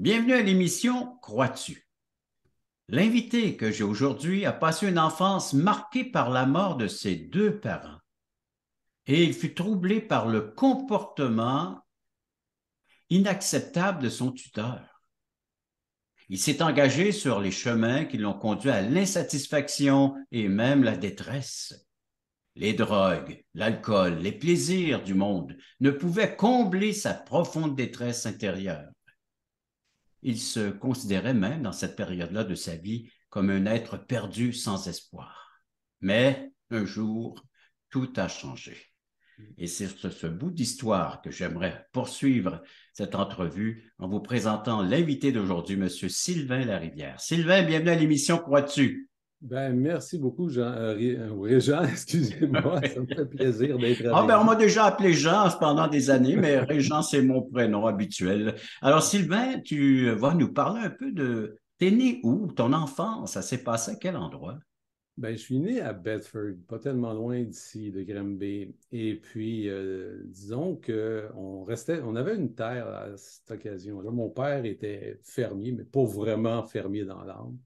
Bienvenue à l'émission Crois-tu? L'invité que j'ai aujourd'hui a passé une enfance marquée par la mort de ses deux parents et il fut troublé par le comportement inacceptable de son tuteur. Il s'est engagé sur les chemins qui l'ont conduit à l'insatisfaction et même la détresse. Les drogues, l'alcool, les plaisirs du monde ne pouvaient combler sa profonde détresse intérieure. Il se considérait même dans cette période-là de sa vie comme un être perdu sans espoir. Mais un jour, tout a changé. Et c'est sur ce bout d'histoire que j'aimerais poursuivre cette entrevue en vous présentant l'invité d'aujourd'hui, M. Sylvain Larivière. Sylvain, bienvenue à l'émission Crois-tu? Merci beaucoup, Jean, Régent, excusez-moi, ça me fait plaisir d'être Ah avec ben, on m'a vous. déjà appelé Jean pendant des années, mais Régent, c'est mon prénom habituel. Alors, Sylvain, tu vas nous parler un peu de... T'es né où? Ton enfance, ça s'est passé à quel endroit? Je suis né à Bedford, pas tellement loin d'ici, de Granby. Et puis, disons on avait une terre à cette occasion-là. Mon père était fermier, mais pas vraiment fermier dans l'âme.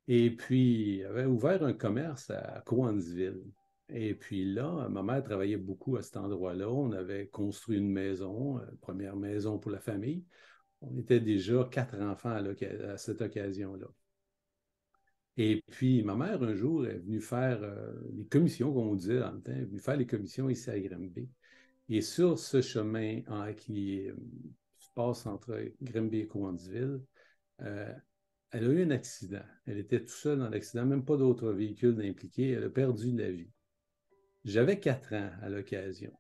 Et puis, il avait ouvert un commerce à Cowansville. Et puis là, ma mère travaillait beaucoup à cet endroit-là. On avait construit une maison, première maison pour la famille. On était déjà 4 enfants à cette occasion-là. Et puis, ma mère, un jour, est venue faire les commissions, comme on disait dans le temps, elle est venue faire les commissions ici à Granby. Et sur ce chemin qui se passe entre Granby et Cowansville, euh, elle a eu un accident. Elle était toute seule dans l'accident, même pas d'autres véhicules impliqués. Elle a perdu la vie. J'avais 4 ans à l'occasion.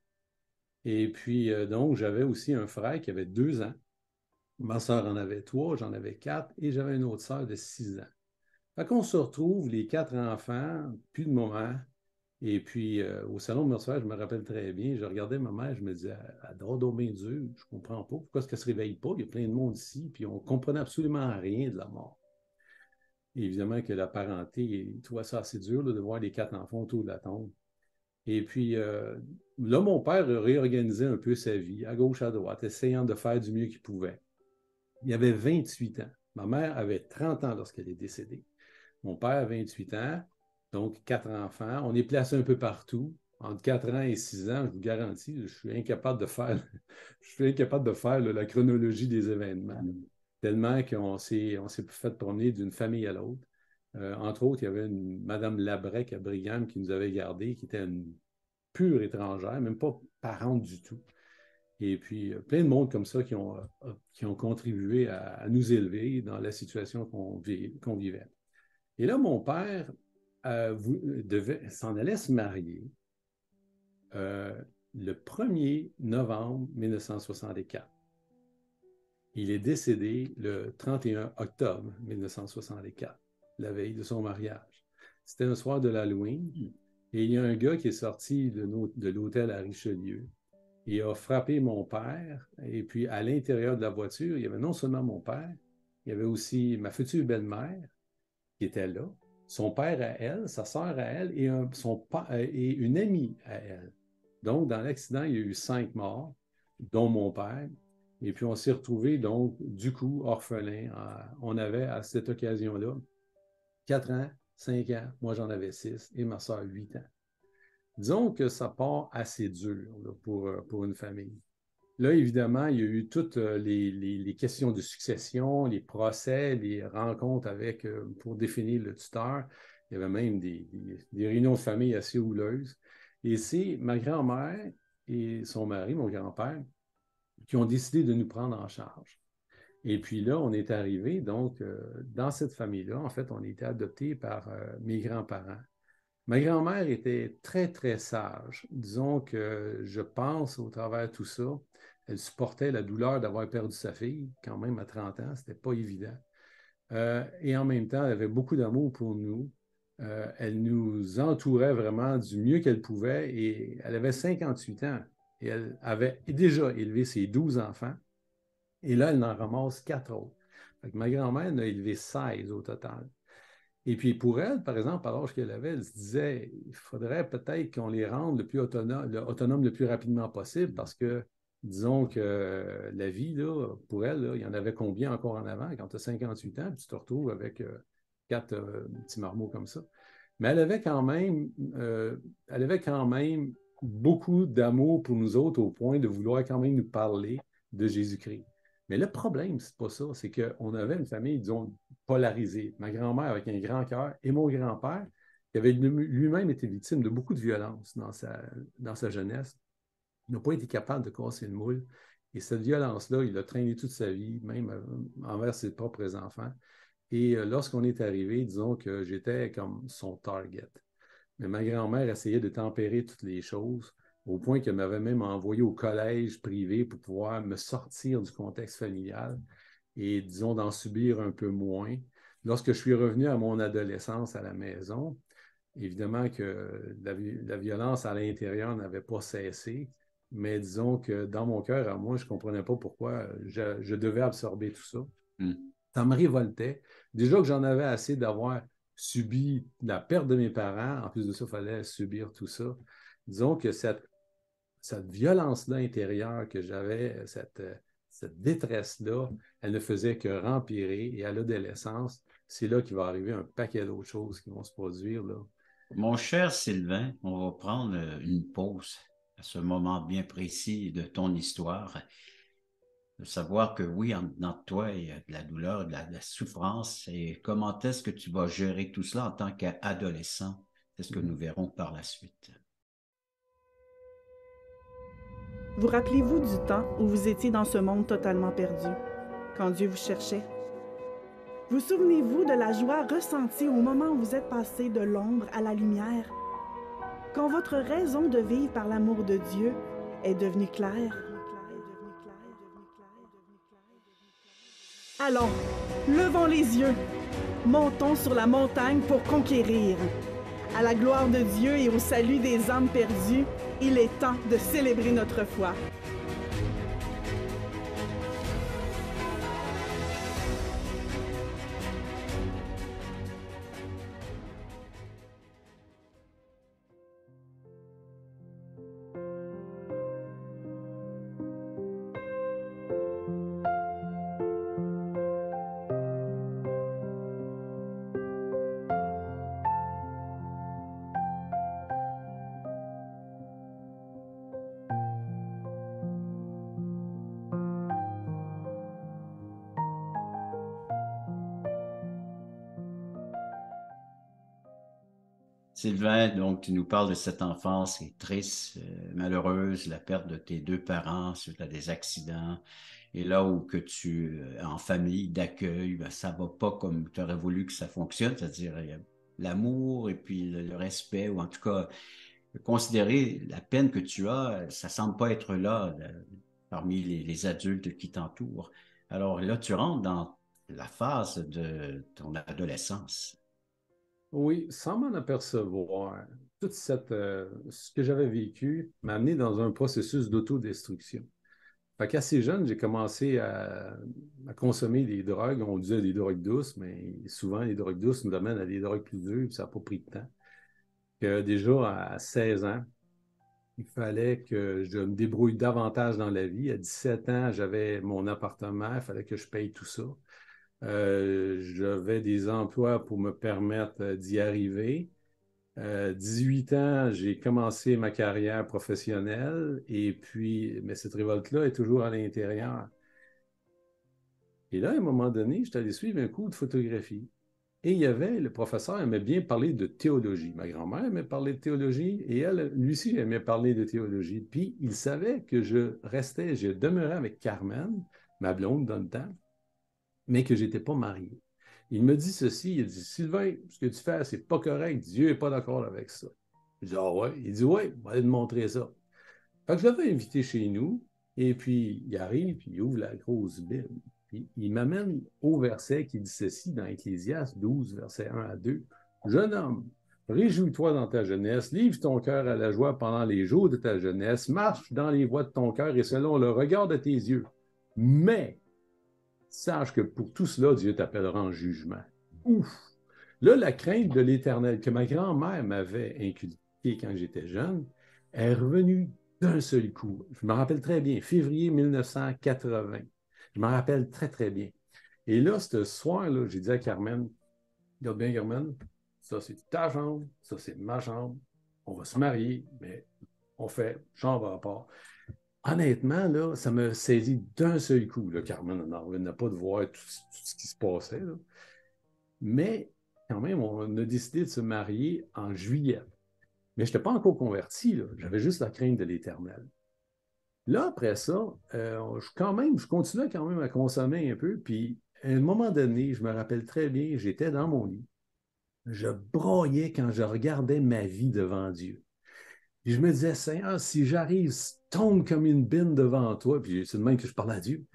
Et puis, donc, j'avais aussi un frère qui avait 2 ans. Ma soeur en avait 3, j'en avais 4, et j'avais une autre soeur de 6 ans. Fait qu'on se retrouve, les 4 enfants, plus de moment. Et puis, au salon de Mercier, je me rappelle très bien, je regardais ma mère, je me disais, elle dort bien dur, je ne comprends pas. Pourquoi est-ce qu'elle ne se réveille pas? Il y a plein de monde ici, puis on ne comprenait absolument rien de la mort. Et évidemment que la parenté, il trouvait ça assez dur là, de voir les 4 enfants autour de la tombe. Et puis, là, mon père a réorganisé un peu sa vie, à gauche, à droite, essayant de faire du mieux qu'il pouvait. Il avait 28 ans. Ma mère avait 30 ans lorsqu'elle est décédée. Mon père a 28 ans, donc 4 enfants. On est placé un peu partout. Entre 4 ans et 6 ans, je vous garantis, je suis incapable de faire, je suis incapable de faire la chronologie des événements. Tellement qu'on s'est fait promener d'une famille à l'autre. Entre autres, il y avait une Madame Labrec à Brigham qui nous avait gardés, qui était une pure étrangère, même pas parente du tout. Et puis, plein de monde comme ça qui ont contribué à nous élever dans la situation qu'on vivait. Et là, mon père s'en allait se marier euh, le 1er novembre 1964. Il est décédé le 31 octobre 1964, la veille de son mariage. C'était un soir de l'Halloween, et il y a un gars qui est sorti de l'hôtel à Richelieu. Il a frappé mon père, et puis à l'intérieur de la voiture, il y avait non seulement mon père, il y avait aussi ma future belle-mère qui était là, son père à elle, sa sœur à elle et une amie à elle. Donc, dans l'accident, il y a eu 5 morts, dont mon père. Et puis, on s'est retrouvés, donc, du coup, orphelins. On avait, à cette occasion-là, 4 ans, 5 ans, moi j'en avais 6 et ma sœur 8 ans. Disons que ça part assez dur là, pour une famille. Là, évidemment, il y a eu toutes les questions de succession, les procès, les rencontres pour définir le tuteur. Il y avait même des réunions de famille assez houleuses. Et c'est ma grand-mère et son mari, mon grand-père, qui ont décidé de nous prendre en charge. Et puis là, on est arrivé, donc, dans cette famille-là, en fait, on a été adoptés par mes grands-parents. Ma grand-mère était très, très sage. Disons que je pense, au travers de tout ça, elle supportait la douleur d'avoir perdu sa fille, quand même à 30 ans, c'était pas évident. Et en même temps, elle avait beaucoup d'amour pour nous. Elle nous entourait vraiment du mieux qu'elle pouvait et elle avait 58 ans et elle avait déjà élevé ses 12 enfants et là, elle en ramasse 4 autres. Fait que ma grand-mère en a élevé 16 au total. Et puis pour elle, par exemple, à l'âge qu'elle avait, elle se disait, il faudrait peut-être qu'on les rende le plus autonome le plus rapidement possible parce que Disons que la vie, là, pour elle, là, il y en avait combien encore en avant quand tu as 58 ans, puis tu te retrouves avec quatre petits marmots comme ça. Mais elle avait quand même beaucoup d'amour pour nous autres au point de vouloir quand même nous parler de Jésus-Christ. Mais le problème, c'est pas ça, c'est qu'on avait une famille, disons, polarisée. Ma grand-mère avec un grand cœur et mon grand-père, qui avait lui-même été victime de beaucoup de violence dans sa jeunesse, n'a pas été capable de casser le moule. Et cette violence-là, il l'a traîné toute sa vie, même envers ses propres enfants. Et lorsqu'on est arrivé, disons que j'étais comme son target. Mais ma grand-mère essayait de tempérer toutes les choses, au point qu'elle m'avait même envoyé au collège privé pour pouvoir me sortir du contexte familial et, disons, d'en subir un peu moins. Lorsque je suis revenu à mon adolescence à la maison, évidemment que la violence à l'intérieur n'avait pas cessé, mais disons que dans mon cœur, à moi, je ne comprenais pas pourquoi je devais absorber tout ça. Ça me révoltait. Déjà que j'en avais assez d'avoir subi la perte de mes parents. En plus de ça, il fallait subir tout ça. Disons que cette violence-là intérieure que j'avais, cette détresse-là, elle ne faisait que rempirer. Et à l'adolescence, c'est là qu'il va arriver un paquet d'autres choses qui vont se produire, là. Mon cher Sylvain, on va prendre une pause à ce moment bien précis de ton histoire. De savoir que oui, dans toi, il y a de la douleur, de la souffrance. Et comment est-ce que tu vas gérer tout cela en tant qu'adolescent? C'est ce que nous verrons par la suite. Vous rappelez-vous du temps où vous étiez dans ce monde totalement perdu, quand Dieu vous cherchait? Vous souvenez-vous de la joie ressentie au moment où vous êtes passé de l'ombre à la lumière, quand votre raison de vivre par l'amour de Dieu est devenue claire? Allons, levons les yeux, montons sur la montagne pour conquérir. À la gloire de Dieu et au salut des âmes perdues, il est temps de célébrer notre foi. Sylvain, donc tu nous parles de cette enfance qui est triste, malheureuse, la perte de tes deux parents suite à des accidents. Et là où que tu en famille d'accueil, ben, ça va pas comme tu aurais voulu que ça fonctionne, c'est-à-dire il y a l'amour et puis le respect, ou en tout cas considérer la peine que tu as, ça semble pas être là parmi les adultes qui t'entourent. Alors là, tu rentres dans la phase de ton adolescence. Oui, sans m'en apercevoir, ce que j'avais vécu m'a amené dans un processus d'autodestruction. Fait qu'assez jeune, j'ai commencé à consommer des drogues. On disait des drogues douces, mais souvent, les drogues douces nous amènent à des drogues plus dures, puis ça n'a pas pris de temps. Que déjà, à 16 ans, il fallait que je me débrouille davantage dans la vie. À 17 ans, j'avais mon appartement, il fallait que je paye tout ça. J'avais des emplois pour me permettre d'y arriver. 18 ans, j'ai commencé ma carrière professionnelle mais cette révolte-là est toujours à l'intérieur. Et là, à un moment donné, j'étais allé suivre un cours de photographie. Et il y avait, le professeur aimait bien parler de théologie. Ma grand-mère aimait parler de théologie et lui aussi, aimait parler de théologie. Puis, il savait que je demeurais avec Carmen, ma blonde dans le temps, mais que je n'étais pas marié. Il me dit ceci, il dit, Sylvain, ce que tu fais, c'est pas correct, Dieu n'est pas d'accord avec ça. Je dis, ah ouais? Il dit, ouais, on va aller te montrer ça. Fait que je l'avais invité chez nous, et puis il arrive, puis il ouvre la grosse Bible. Puis il m'amène au verset qui dit ceci dans Ecclésiaste 12, versets 1 à 2. Jeune homme, réjouis-toi dans ta jeunesse, livre ton cœur à la joie pendant les jours de ta jeunesse, marche dans les voies de ton cœur et selon le regard de tes yeux. Mais sache que pour tout cela, Dieu t'appellera en jugement. Ouf! Là, la crainte de l'Éternel que ma grand-mère m'avait inculquée quand j'étais jeune est revenue d'un seul coup. Je me rappelle très bien, février 1980. Je me rappelle très, très bien. Et là, ce soir-là, j'ai dit à Carmen, regarde bien, Carmen, ça c'est ta chambre, ça c'est ma chambre, on va se marier, mais on fait chambre à part. Honnêtement, là, ça me saisit d'un seul coup. Là, Carmen n'en revenait pas de voir tout ce qui se passait. Là. Mais quand même, on a décidé de se marier en juillet. Mais je n'étais pas encore converti, là. J'avais juste la crainte de l'Éternel. Là, après ça, je continuais quand même à consommer un peu. Puis, à un moment donné, je me rappelle très bien, j'étais dans mon lit. Je broyais quand je regardais ma vie devant Dieu. Puis je me disais, Seigneur, si j'arrive stone comme une bine devant toi, puis c'est de même que je parle à Dieu,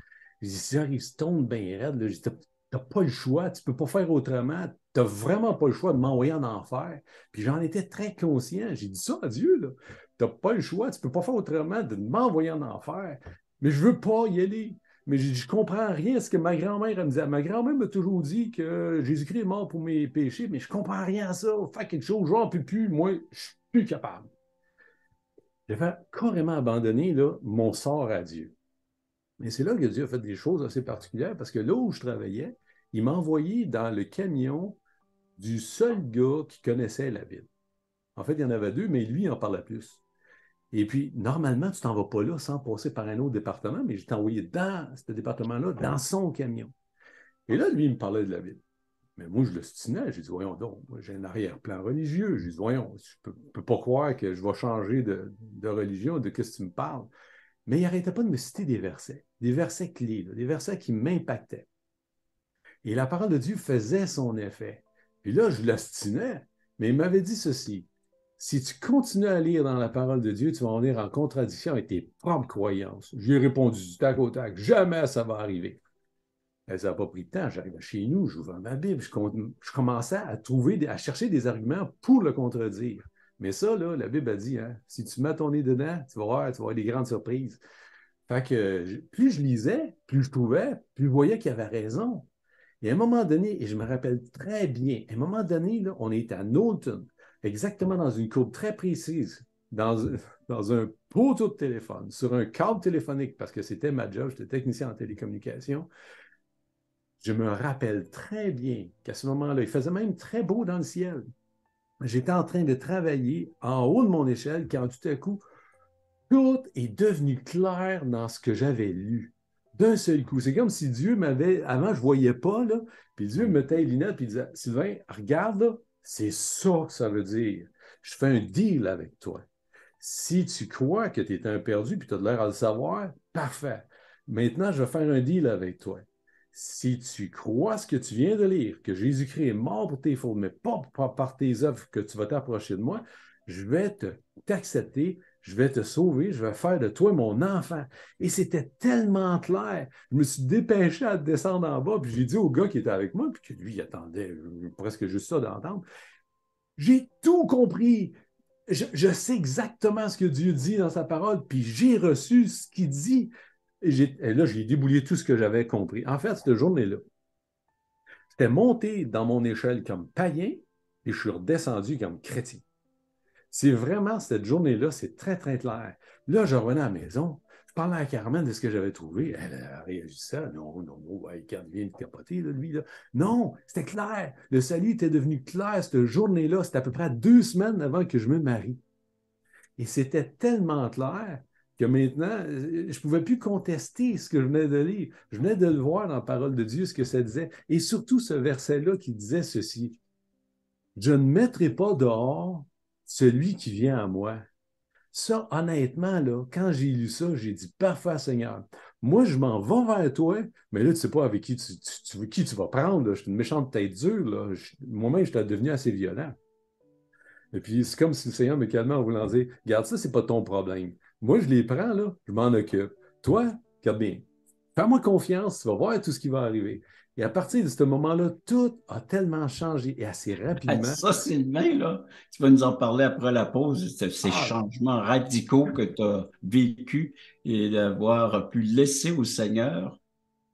je dis, si j'arrive stone bien raide, tu n'as pas le choix, tu ne peux pas faire autrement, tu n'as vraiment pas le choix de m'envoyer en enfer. Puis j'en étais très conscient, j'ai dit ça à Dieu, tu n'as pas le choix, tu ne peux pas faire autrement de m'envoyer en enfer, mais je ne veux pas y aller. Mais j'ai dit, je ne comprends rien à ce que ma grand-mère me disait. Ma grand-mère m'a toujours dit que Jésus-Christ est mort pour mes péchés, mais je ne comprends rien à ça. Faire quelque chose, j'en peux plus, moi, je ne suis plus capable. J'avais carrément abandonné là, mon sort à Dieu. Et c'est là que Dieu a fait des choses assez particulières parce que là où je travaillais, il m'a envoyé dans le camion du seul gars qui connaissait la ville. En fait, il y en avait deux, mais lui, il en parlait plus. Et puis, normalement, tu t'en vas pas là sans passer par un autre département, mais j'étais envoyé dans ce département-là, dans son camion. Et là, lui, il me parlait de la ville. Mais moi, je le stinais. J'ai dit, voyons donc, moi, j'ai un arrière-plan religieux. J'ai dit, voyons, je ne peux pas croire que je vais changer de religion, de qu'est-ce que tu me parles. Mais il n'arrêtait pas de me citer des versets clés, là, des versets qui m'impactaient. Et la parole de Dieu faisait son effet. Puis là, je l'ostinais, mais il m'avait dit ceci. Si tu continues à lire dans la parole de Dieu, tu vas en venir en contradiction avec tes propres croyances. Je lui ai répondu du tac au tac, jamais ça va arriver. Ça n'a pas pris de temps. J'arrivais chez nous, j'ouvrais ma Bible, je commençais à chercher des arguments pour le contredire. Mais ça, là, la Bible a dit, hein, si tu mets ton nez dedans, tu vas avoir des grandes surprises. Fait que plus je lisais, plus je trouvais, plus je voyais qu'il avait raison. Et à un moment donné, et je me rappelle très bien, à un moment donné, là, on est à Knowlton, exactement dans une courbe très précise, dans un poteau de téléphone, sur un câble téléphonique, parce que c'était ma job, j'étais technicien en télécommunication. Je me rappelle très bien qu'à ce moment-là, il faisait même très beau dans le ciel. J'étais en train de travailler en haut de mon échelle quand tout à coup, tout est devenu clair dans ce que j'avais lu. D'un seul coup. C'est comme si Dieu m'avait... Avant, je ne voyais pas, là, puis Dieu me mettait les lunettes, puis il disait, Sylvain, regarde, là, c'est ça que ça veut dire. Je fais un deal avec toi. Si tu crois que tu es un perdu, puis tu as l'air à le savoir, parfait. Maintenant, je vais faire un deal avec toi. Si tu crois ce que tu viens de lire, que Jésus-Christ est mort pour tes fautes, mais pas par tes œuvres que tu vas t'approcher de moi, je vais t'accepter, je vais te sauver, je vais faire de toi mon enfant. Et c'était tellement clair. Je me suis dépêché à descendre en bas, puis j'ai dit au gars qui était avec moi, puis que lui, il attendait presque juste ça d'entendre. J'ai tout compris. Je sais exactement ce que Dieu dit dans sa parole, puis j'ai reçu ce qu'il dit. Et là, j'ai débouillé tout ce que j'avais compris. En fait, cette journée-là, j'étais monté dans mon échelle comme païen et je suis redescendu comme chrétien. C'est vraiment cette journée-là, c'est très, très clair. Là, je revenais à la maison, je parlais à Carmen de ce que j'avais trouvé. Elle réagissait. Non, ouais, Carl vient de capoter, là, lui. Là. Non, c'était clair. Le salut était devenu clair cette journée-là. C'était à peu près 2 semaines avant que je me marie. Et c'était tellement clair que maintenant, je ne pouvais plus contester ce que je venais de lire. Je venais de le voir dans la parole de Dieu, ce que ça disait. Et surtout ce verset-là qui disait ceci. Je ne mettrai pas dehors celui qui vient à moi. Ça, honnêtement, là, quand j'ai lu ça, j'ai dit, parfait, Seigneur. Moi, je m'en vais vers toi, mais là, tu ne sais pas avec qui tu vas prendre. Là. Je suis une méchante tête dure. Là. Moi-même, je suis devenu assez violent. Et puis, c'est comme si le Seigneur me calmait en voulant dire, regarde, ça, c'est pas ton problème. Moi, je les prends, là, je m'en occupe. Toi, regarde bien, fais-moi confiance, tu vas voir tout ce qui va arriver. Et à partir de ce moment-là, tout a tellement changé et assez rapidement. Ça, Sylvain, là, tu vas nous en parler après la pause, ces changements radicaux que tu as vécus et d'avoir pu laisser au Seigneur,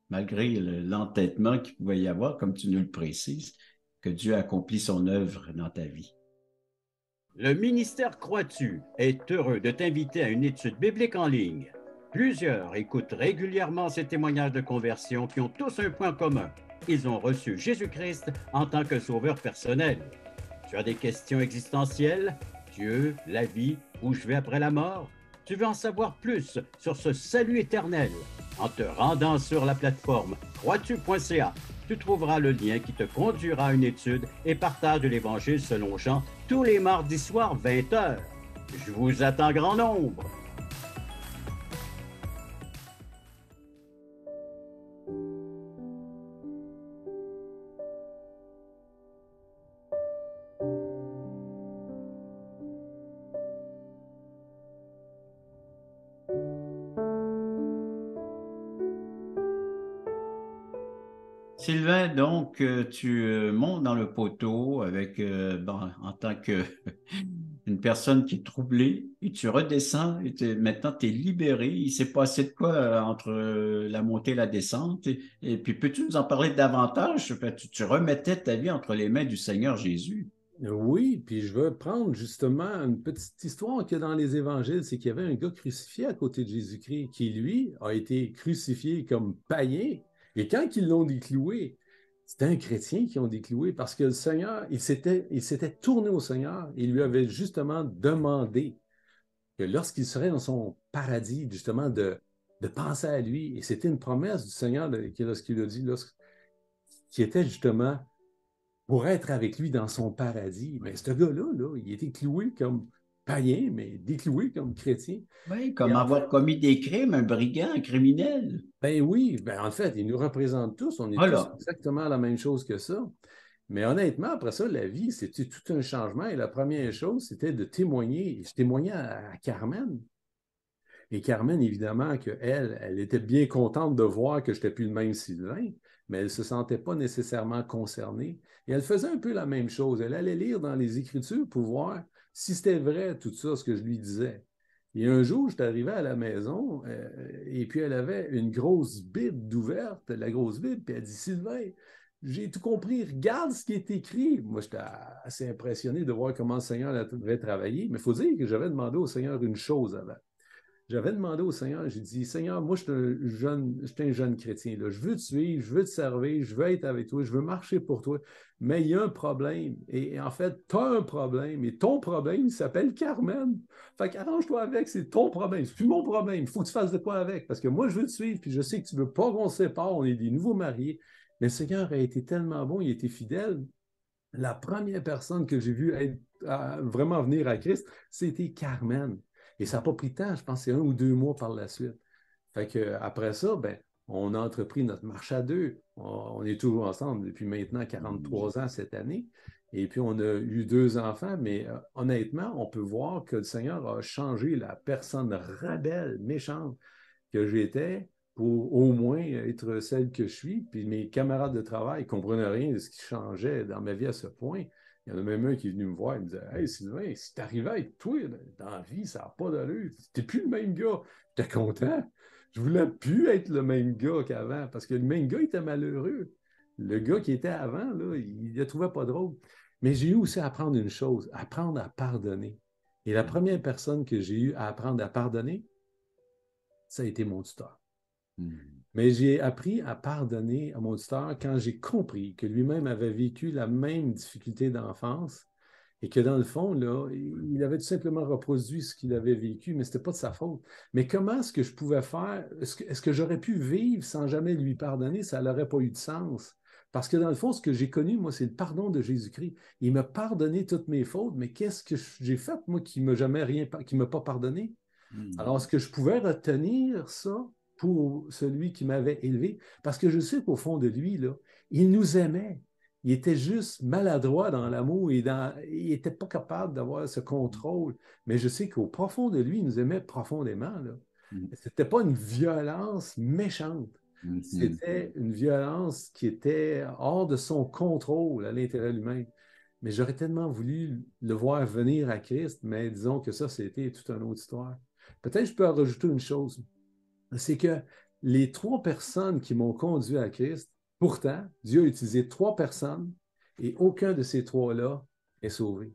malgré l'entêtement qu'il pouvait y avoir, comme tu nous le précises, que Dieu accomplit son œuvre dans ta vie. Le ministère Crois-tu est heureux de t'inviter à une étude biblique en ligne. Plusieurs écoutent régulièrement ces témoignages de conversion qui ont tous un point commun. Ils ont reçu Jésus-Christ en tant que sauveur personnel. Tu as des questions existentielles? Dieu, la vie, où je vais après la mort? Tu veux en savoir plus sur ce salut éternel? En te rendant sur la plateforme croistu.ca, tu trouveras le lien qui te conduira à une étude et partage de l'Évangile selon Jean tous les mardis soirs 20h. Je vous attends grand nombre. Sylvain, donc, tu montes dans le poteau avec, en tant que une personne qui est troublée, et tu redescends, et maintenant tu es libéré. Il s'est passé de quoi entre la montée et la descente? Et puis, peux-tu nous en parler davantage? Tu remettais ta vie entre les mains du Seigneur Jésus. Oui, puis je veux prendre justement une petite histoire qu'il y a dans les évangiles, c'est qu'il y avait un gars crucifié à côté de Jésus-Christ qui, lui, a été crucifié comme païen. Et quand ils l'ont décloué, c'était un chrétien qui l'ont décloué parce que le Seigneur, il s'était tourné au Seigneur et il lui avait justement demandé que lorsqu'il serait dans son paradis, justement, de penser à lui. Et c'était une promesse du Seigneur lorsqu'il a dit, qui était justement pour être avec lui dans son paradis. Mais ce gars-là, il était cloué comme païen, mais décloué comme chrétien. Oui, Et comme en avoir fait, commis des crimes, un brigand, un criminel. ben oui, ben en fait, il nous représente tous. On est tous Voilà. exactement la même chose que ça. Mais honnêtement, après ça, la vie, c'était tout un changement. Et la première chose, c'était de témoigner. Je témoignais à Carmen. Et Carmen, évidemment, elle était bien contente de voir que je n'étais plus le même Sylvain, mais elle ne se sentait pas nécessairement concernée. Et elle faisait un peu la même chose. Elle allait lire dans les Écritures pour voir si c'était vrai tout ça, ce que je lui disais. Et un jour, j'étais arrivé à la maison et puis elle avait une grosse Bible d'ouverte, la grosse Bible, puis elle dit, Sylvain, j'ai tout compris, regarde ce qui est écrit. Moi, j'étais assez impressionné de voir comment le Seigneur avait travaillé, mais il faut dire que j'avais demandé au Seigneur une chose avant. J'avais demandé au Seigneur, j'ai dit, Seigneur, moi, je suis un jeune chrétien. Là. Je veux te suivre, je veux te servir, je veux être avec toi, je veux marcher pour toi. Mais il y a un problème. Et en fait, tu as un problème. Et ton problème, il s'appelle Carmen. Fait qu'arrange-toi avec, c'est ton problème. C'est plus mon problème. Il faut que tu fasses de quoi avec. Parce que moi, je veux te suivre, puis je sais que tu ne veux pas qu'on se sépare. On est des nouveaux mariés. Mais le Seigneur a été tellement bon, il a été fidèle. La première personne que j'ai vue vraiment venir à Christ, c'était Carmen. Et ça n'a pas pris de temps, je pense que c'est 1 ou 2 mois par la suite. Fait que, après ça, ben, on a entrepris notre marche à deux. On est toujours ensemble depuis maintenant 43 ans cette année. Et puis, on a eu 2 enfants, mais honnêtement, on peut voir que le Seigneur a changé la personne rebelle, méchante que j'étais pour au moins être celle que je suis. Puis mes camarades de travail ne comprenaient rien de ce qui changeait dans ma vie à ce point. Il y en a même un qui est venu me voir et me disait, Hey Sylvain, si t'arrivais à être toi dans la vie, ça n'a pas d'allure. Tu n'es plus le même gars. J'étais content. Je voulais plus être le même gars qu'avant parce que le même gars était malheureux. Le gars qui était avant, là, il ne le trouvait pas drôle. Mais j'ai eu aussi à apprendre une chose, apprendre à pardonner. Et la première personne que j'ai eu à apprendre à pardonner, ça a été mon tuteur. Mais j'ai appris à pardonner à mon tuteur quand j'ai compris que lui-même avait vécu la même difficulté d'enfance et que dans le fond, là, il avait tout simplement reproduit ce qu'il avait vécu, mais ce n'était pas de sa faute. Mais comment est-ce que je pouvais faire? Est-ce que j'aurais pu vivre sans jamais lui pardonner? Ça n'aurait pas eu de sens. Parce que dans le fond, ce que j'ai connu, moi, c'est le pardon de Jésus-Christ. Il m'a pardonné toutes mes fautes, mais qu'est-ce que j'ai fait, moi, qui ne m'a jamais rien, qui ne m'a pas pardonné? Alors, est-ce que je pouvais retenir ça pour celui qui m'avait élevé? Parce que je sais qu'au fond de lui, là, il nous aimait. Il était juste maladroit dans l'amour et il n'était pas capable d'avoir ce contrôle. Mais je sais qu'au profond de lui, il nous aimait profondément. Ce n'était pas une violence méchante. C'était une violence qui était hors de son contrôle à l'intérieur de lui-même. Mais j'aurais tellement voulu le voir venir à Christ, mais disons que ça, c'était toute une autre histoire. Peut-être je peux en rajouter une chose. C'est que les 3 personnes qui m'ont conduit à Christ, pourtant, Dieu a utilisé 3 personnes et aucun de ces 3-là est sauvé.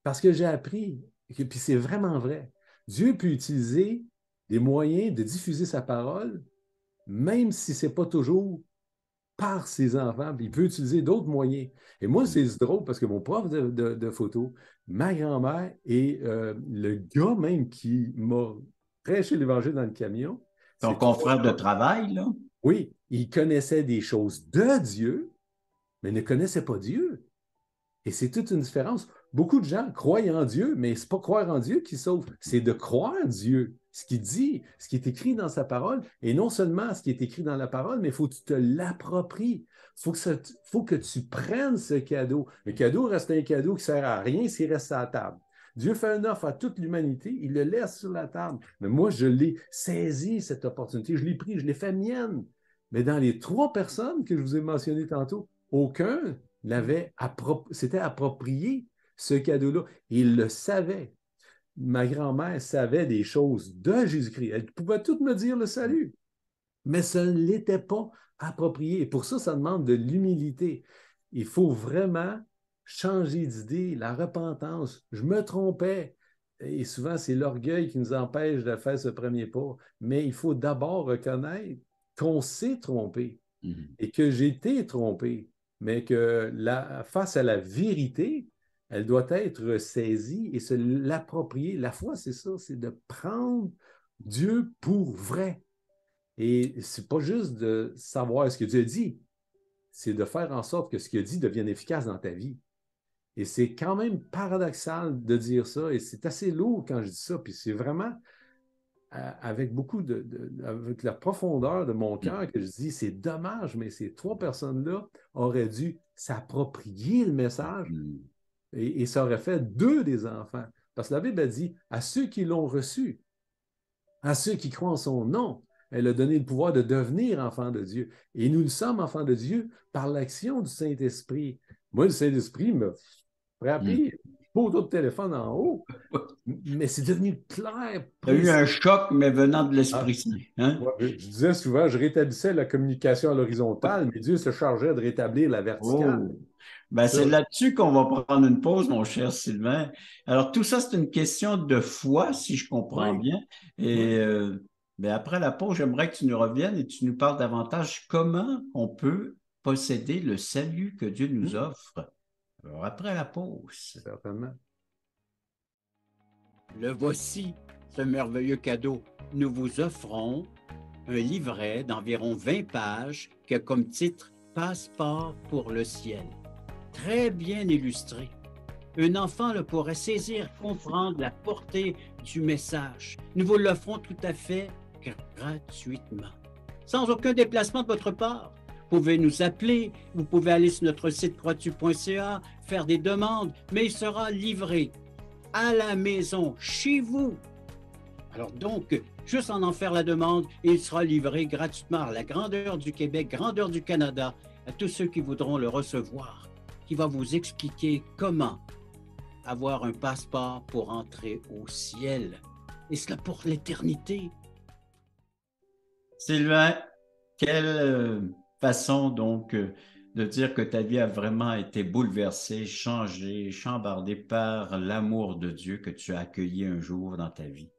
Parce que j'ai appris, puis c'est vraiment vrai, Dieu peut utiliser des moyens de diffuser sa parole, même si ce n'est pas toujours par ses enfants, puis il peut utiliser d'autres moyens. Et moi, c'est drôle parce que mon prof de photo, ma grand-mère et le gars même qui m'a prêché l'Évangile dans le camion, Ton c'est confrère de travail, là? oui, il connaissait des choses de Dieu, mais ne connaissait pas Dieu. Et c'est toute une différence. Beaucoup de gens croient en Dieu, mais ce n'est pas croire en Dieu qui sauve, c'est de croire Dieu, ce qu'il dit, ce qui est écrit dans sa parole, et non seulement ce qui est écrit dans la parole, mais il faut que tu te l'appropries. Faut que tu prennes ce cadeau. Le cadeau reste un cadeau qui ne sert à rien s'il reste à la table. Dieu fait une offre à toute l'humanité, il le laisse sur la table. Mais moi, je l'ai saisi, cette opportunité, je l'ai pris, je l'ai fait mienne. Mais dans les 3 personnes que je vous ai mentionnées tantôt, aucun s'était approprié ce cadeau-là. Il le savait. Ma grand-mère savait des choses de Jésus-Christ. Elle pouvait tout me dire le salut, mais ça ne l'était pas approprié. Et pour ça, ça demande de l'humilité. Il faut vraiment changer d'idée, la repentance. Je me trompais. Et souvent, c'est l'orgueil qui nous empêche de faire ce premier pas. Mais il faut d'abord reconnaître qu'on s'est trompé et que j'ai été trompé, mais que face à la vérité, elle doit être saisie et se l'approprier. La foi, c'est ça, c'est de prendre Dieu pour vrai. Et c'est pas juste de savoir ce que Dieu dit, c'est de faire en sorte que ce qu'il a dit devienne efficace dans ta vie. Et c'est quand même paradoxal de dire ça, et c'est assez lourd quand je dis ça, puis c'est vraiment avec avec la profondeur de mon cœur que je dis, c'est dommage, mais ces 3 personnes-là auraient dû s'approprier le message et ça aurait fait 2 des enfants. Parce que la Bible a dit, à ceux qui l'ont reçu, à ceux qui croient en son nom, elle a donné le pouvoir de devenir enfants de Dieu. Et nous sommes enfants de Dieu par l'action du Saint-Esprit. Moi, le Saint-Esprit me frappé, pas autour de téléphone en haut, mais c'est devenu clair, Il y a eu précis. un choc, mais venant de Ah, l'Esprit Saint. Hein? je disais souvent, je rétablissais la communication à l'horizontale, mais Dieu se chargeait de rétablir la verticale. Oh, ben c'est Ça, là-dessus qu'on va prendre une pause, mon cher Sylvain. Alors, tout ça, c'est une question de foi, si je comprends oui, bien. Et oui. ben après la pause, j'aimerais que tu nous reviennes et tu nous parles davantage comment on peut posséder le salut que Dieu nous offre. Alors, après la pause. Certainement. Le voici, ce merveilleux cadeau. Nous vous offrons un livret d'environ 20 pages qui a comme titre Passeport pour le ciel. Très bien illustré. Un enfant le pourrait saisir, comprendre la portée du message. Nous vous l'offrons tout à fait gratuitement, sans aucun déplacement de votre part. Vous pouvez nous appeler, vous pouvez aller sur notre site croixtu.ca, faire des demandes, mais il sera livré à la maison, chez vous. Alors donc, juste en faire la demande, il sera livré gratuitement à la grandeur du Québec, grandeur du Canada, à tous ceux qui voudront le recevoir, qui va vous expliquer comment avoir un passeport pour entrer au ciel. Et cela pour l'éternité. Sylvain, quelle façon donc de dire que ta vie a vraiment été bouleversée, changée, chambardée par l'amour de Dieu que tu as accueilli un jour dans ta vie.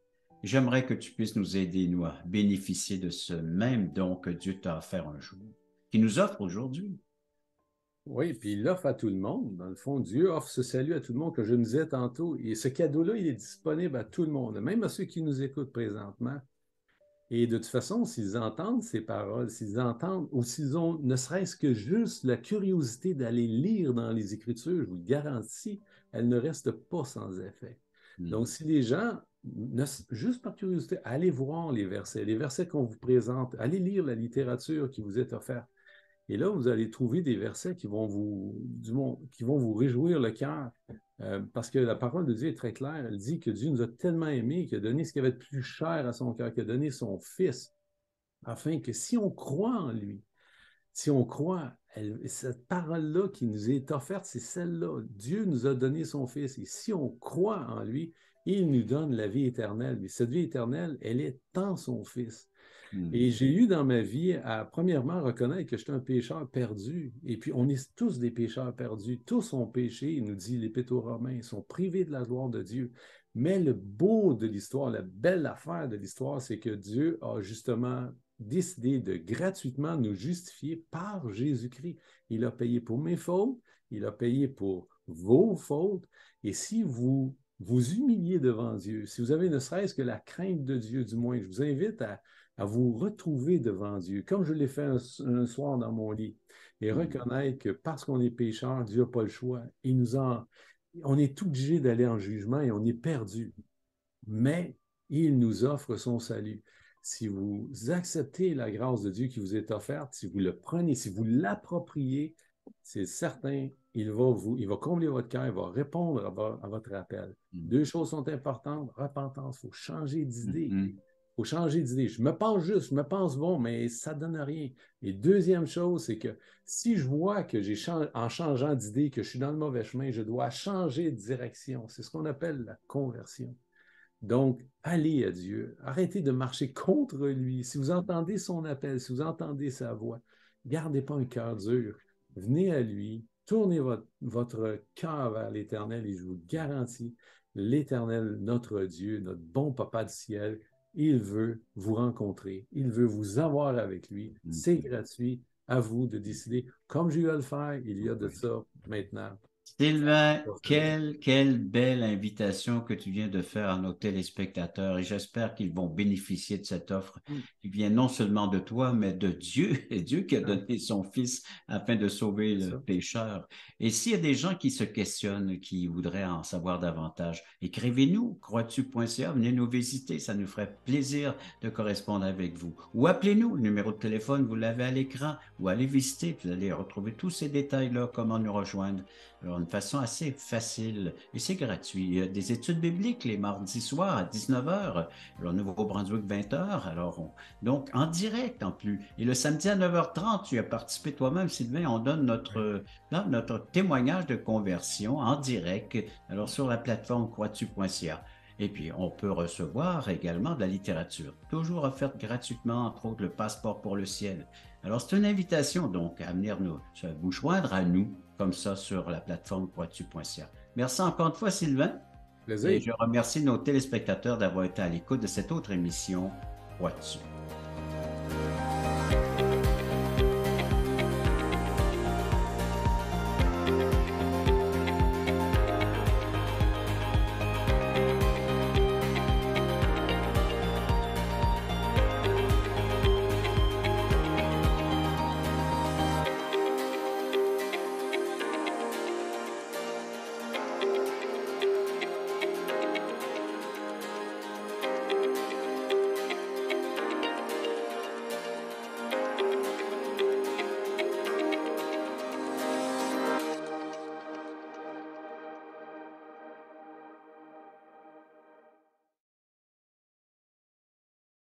J'aimerais que tu puisses nous aider, nous, à bénéficier de ce même don que Dieu t'a offert un jour, qui nous offre aujourd'hui. Oui, puis il l'offre à tout le monde. Dans le fond, Dieu offre ce salut à tout le monde que je me disais tantôt. Et ce cadeau-là, il est disponible à tout le monde, même à ceux qui nous écoutent présentement. Et de toute façon, s'ils entendent ces paroles, s'ils entendent ou s'ils ont ne serait-ce que juste la curiosité d'aller lire dans les Écritures, je vous le garantis, elle ne reste pas sans effet. Donc, si les gens, juste par curiosité, allez voir les versets qu'on vous présente, allez lire la littérature qui vous est offerte. Et là, vous allez trouver des versets qui vont vous réjouir le cœur. Parce que la parole de Dieu est très claire. Elle dit que Dieu nous a tellement aimés qu'il a donné ce qu'il avait de plus cher à son cœur, qu'il a donné son Fils, afin que si on croit en lui, si on croit, cette parole-là qui nous est offerte, c'est celle-là. Dieu nous a donné son Fils. Et si on croit en lui, il nous donne la vie éternelle. Mais cette vie éternelle, elle est en son Fils. Et j'ai eu dans ma vie à, premièrement, reconnaître que j'étais un pécheur perdu. Et puis, on est tous des pécheurs perdus. Tous ont péché, nous dit l'Épître aux Romains. Ils sont privés de la gloire de Dieu. Mais le beau de l'histoire, la belle affaire de l'histoire, c'est que Dieu a justement décidé de gratuitement nous justifier par Jésus-Christ. Il a payé pour mes fautes, il a payé pour vos fautes. Et si vous vous humiliez devant Dieu, si vous avez ne serait-ce que la crainte de Dieu, du moins, je vous invite à vous retrouver devant Dieu, comme je l'ai fait un soir dans mon lit, et reconnaître que parce qu'on est pécheur, Dieu n'a pas le choix. On est tout obligé d'aller en jugement et on est perdu. Mais il nous offre son salut. Si vous acceptez la grâce de Dieu qui vous est offerte, si vous le prenez, si vous l'appropriez, c'est certain, il va combler votre cœur, il va répondre à votre appel. Deux choses sont importantes. Repentance, il faut changer d'idée. Il faut changer d'idée. Je me pense juste, je me pense bon, mais ça ne donne rien. Et deuxième chose, c'est que si je vois que en changeant d'idée, que je suis dans le mauvais chemin, je dois changer de direction. C'est ce qu'on appelle la conversion. Donc, allez à Dieu. Arrêtez de marcher contre lui. Si vous entendez son appel, si vous entendez sa voix, gardez pas un cœur dur. Venez à lui, tournez votre cœur vers l'Éternel et je vous garantis, l'Éternel, notre Dieu, notre bon Papa du ciel, il veut vous rencontrer. Il veut vous avoir avec lui. C'est gratuit. À vous de décider. Comme j'ai eu à le faire, il y a de ça maintenant. Sylvain, quelle belle invitation que tu viens de faire à nos téléspectateurs et j'espère qu'ils vont bénéficier de cette offre qui vient non seulement de toi, mais de Dieu, et Dieu qui a donné son Fils afin de sauver le pécheur. Et s'il y a des gens qui se questionnent, qui voudraient en savoir davantage, écrivez-nous, crois-tu.ca, venez nous visiter, ça nous ferait plaisir de correspondre avec vous. Ou appelez-nous, le numéro de téléphone, vous l'avez à l'écran, ou allez visiter, vous allez retrouver tous ces détails-là, comment nous rejoindre. Alors, d'une façon assez facile et c'est gratuit. Il y a des études bibliques les mardis soirs à 19h, le Nouveau-Brunswick 20h, donc en direct en plus. Et le samedi à 9h30, tu as participé toi-même, Sylvain, on donne notre témoignage de conversion en direct, alors sur la plateforme crois-tu.ca. Et puis, on peut recevoir également de la littérature, toujours offerte gratuitement, entre autres le Passeport pour le ciel. Alors, c'est une invitation donc à venir vous joindre à nous, comme ça, sur la plateforme crois-tu.ca. Merci encore une fois, Sylvain. Plaisir. Et je remercie nos téléspectateurs d'avoir été à l'écoute de cette autre émission, Crois-tu.